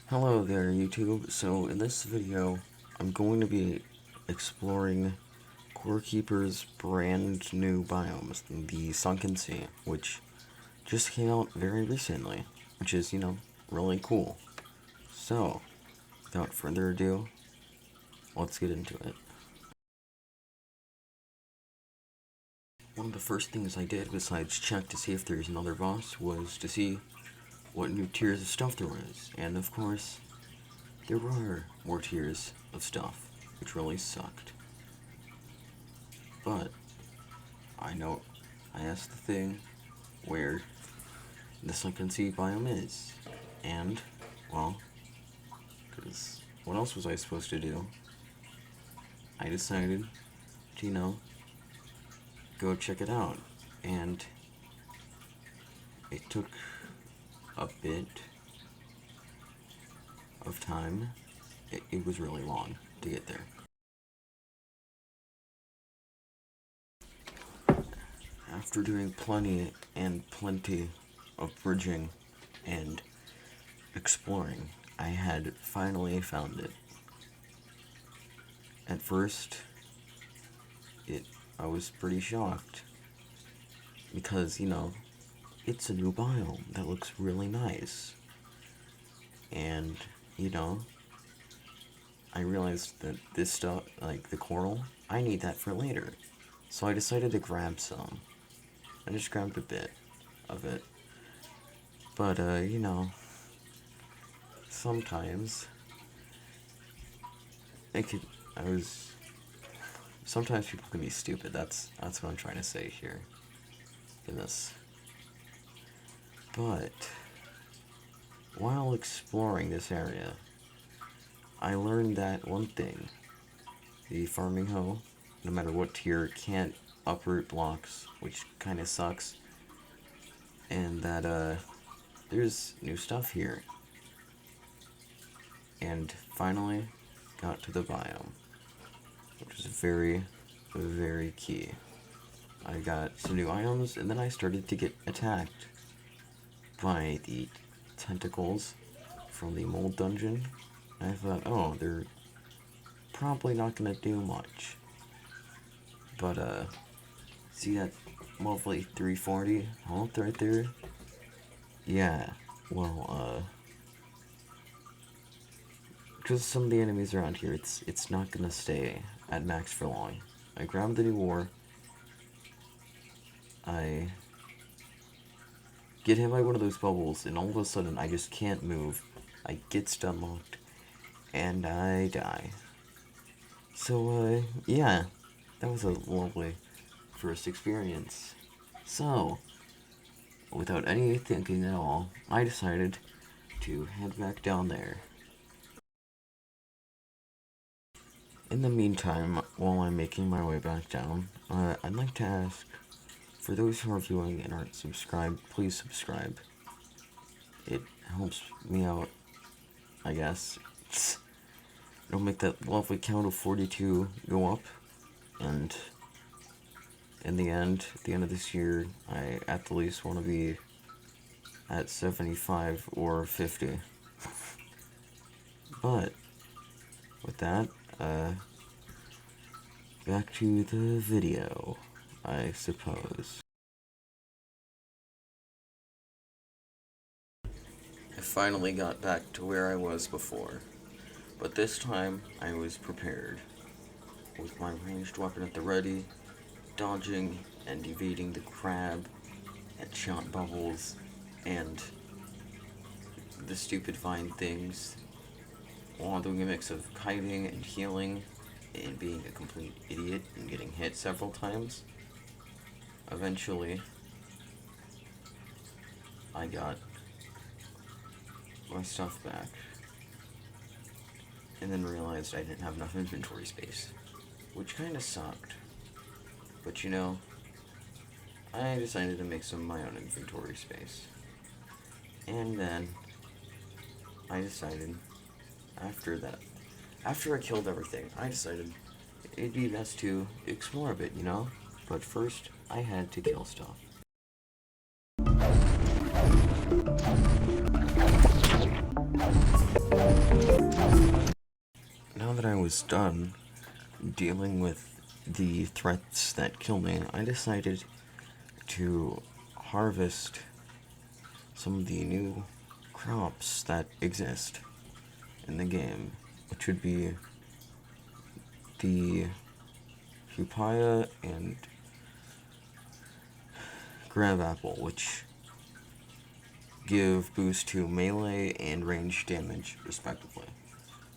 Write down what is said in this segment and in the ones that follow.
Hello there, YouTube. So in this video, I'm going to be exploring Core Keeper's brand new biomes, the Sunken Sea, which just came out very recently, which is, really cool. So, without further ado, let's get into it. One of the first things I did besides check to see if there's another boss was to see what new tiers of stuff there was, and of course, there were more tiers of stuff, which really sucked. But, I asked the thing where the Sunken Sea biome is, and, well, because what else was I supposed to do? I decided to, go check it out, and it took a bit of time. It was really long to get there. After doing plenty of bridging and exploring, I had finally found it. At first, I was pretty shocked because, it's a new biome that looks really nice. And, I realized that this stuff, like the coral, I need that for later. So I decided to grab some. I just grabbed a bit of it. But, sometimes sometimes people can be stupid. That's what I'm trying to say here in this. But while exploring this area, I learned that one thing: the farming hoe, no matter what tier, can't uproot blocks, which kind of sucks. And that there's new stuff here. And finally got to the biome, which is very, very key. I got some new items, and then I started to get attacked by the tentacles from the mold dungeon. And I thought, oh, they're probably not gonna do much. But, see that lovely 340 health right there? Yeah, well, because some of the enemies around here, it's not gonna stay at max for long. I grabbed the new war. I get hit by one of those bubbles, and all of a sudden I just can't move. I get stun locked, and I die. So, yeah, that was a lovely first experience. So, without any thinking at all, I decided to head back down there. In the meantime, while I'm making my way back down, I'd like to ask, for those who are viewing and aren't subscribed, please subscribe. It helps me out, I guess. It'll make that lovely count of 42 go up, and in the end, at the end of this year, I at the least want to be at 75 or 50. But, with that, back to the video, I suppose. I finally got back to where I was before, but this time I was prepared, with my ranged weapon at the ready, dodging and evading the crab, and shot bubbles, and the stupid vine things, while doing a mix of kiting and healing, and being a complete idiot and getting hit several times. Eventually, I got my stuff back, and then realized I didn't have enough inventory space, which kinda sucked. But I decided to make some of my own inventory space. And then I decided, after I killed everything, I decided it'd be best to explore a bit, But first, I had to kill stuff. was done dealing with the threats that kill me, I decided to harvest some of the new crops that exist in the game, which would be the papaya and grab apple, which give boost to melee and range damage, respectively.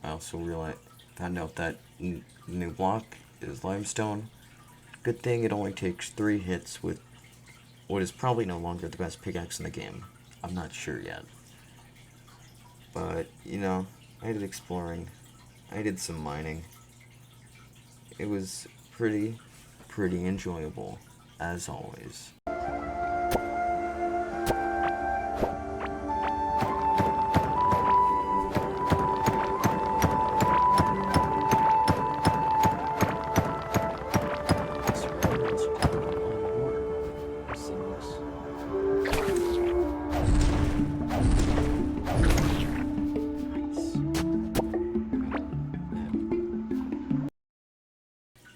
I also found out that the new block is limestone. Good thing it only takes 3 hits with what is probably no longer the best pickaxe in the game. I'm not sure yet. But, you know, I did exploring. I did some mining. It was pretty enjoyable, as always.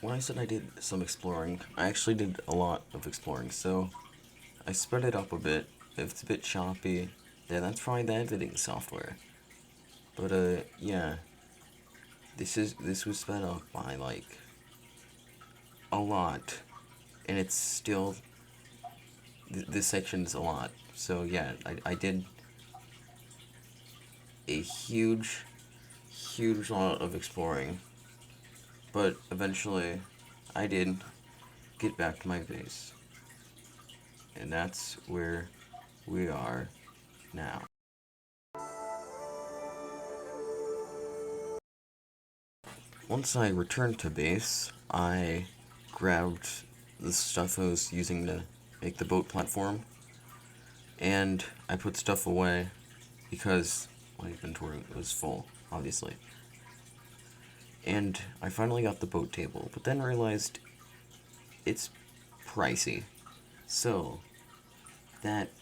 When I said I did some exploring, I actually did a lot of exploring, so I sped it up a bit. If it's a bit choppy, yeah, that's probably the editing software. But yeah, this was sped up by like a lot, and it's still this section's a lot. So yeah, I did a huge lot of exploring. But eventually, I did get back to my base. And that's where we are now. Once I returned to base, I grabbed the stuff I was using to make the boat platform. And I put stuff away because my inventory was full, obviously. And I finally got the boat table, but then realized it's pricey. So,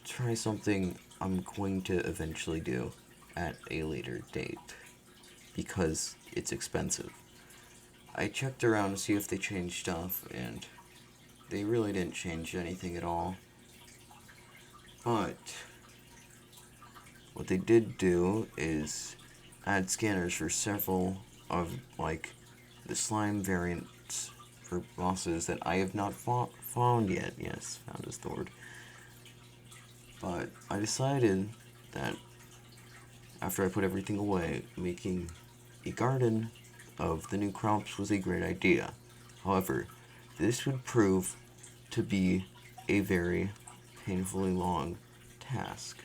try something I'm going to eventually do at a later date, because it's expensive. I checked around to see if they changed stuff, and they really didn't change anything at all. But what they did do is add scanners for several of, like, the slime variants for bosses that I have not found yet. Yes, found is the word. But I decided that after I put everything away, making a garden of the new crops was a great idea. However, this would prove to be a very painfully long task.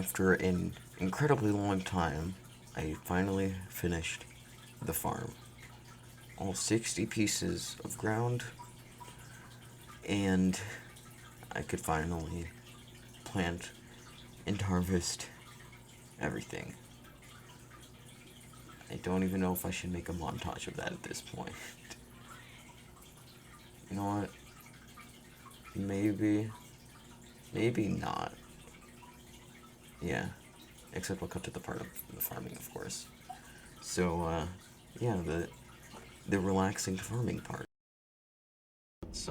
after an incredibly long time, I finally finished the farm. All 60 pieces of ground, and I could finally plant and harvest everything. I don't even know if I should make a montage of that at this point. You know what? Maybe not. Yeah, except we'll cut to the part of the farming, of course. So, yeah, the relaxing farming part. Let's,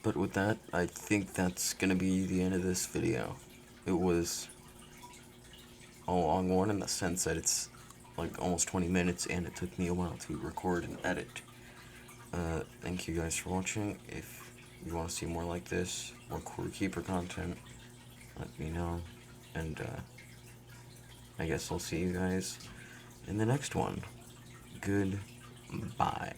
But with that, I think that's gonna be the end of this video. It was a long one in the sense that it's like almost 20 minutes and it took me a while to record and edit. Thank you guys for watching. If you want to see more like this, more Core Keeper content, let me know. And I guess I'll see you guys in the next one. Goodbye.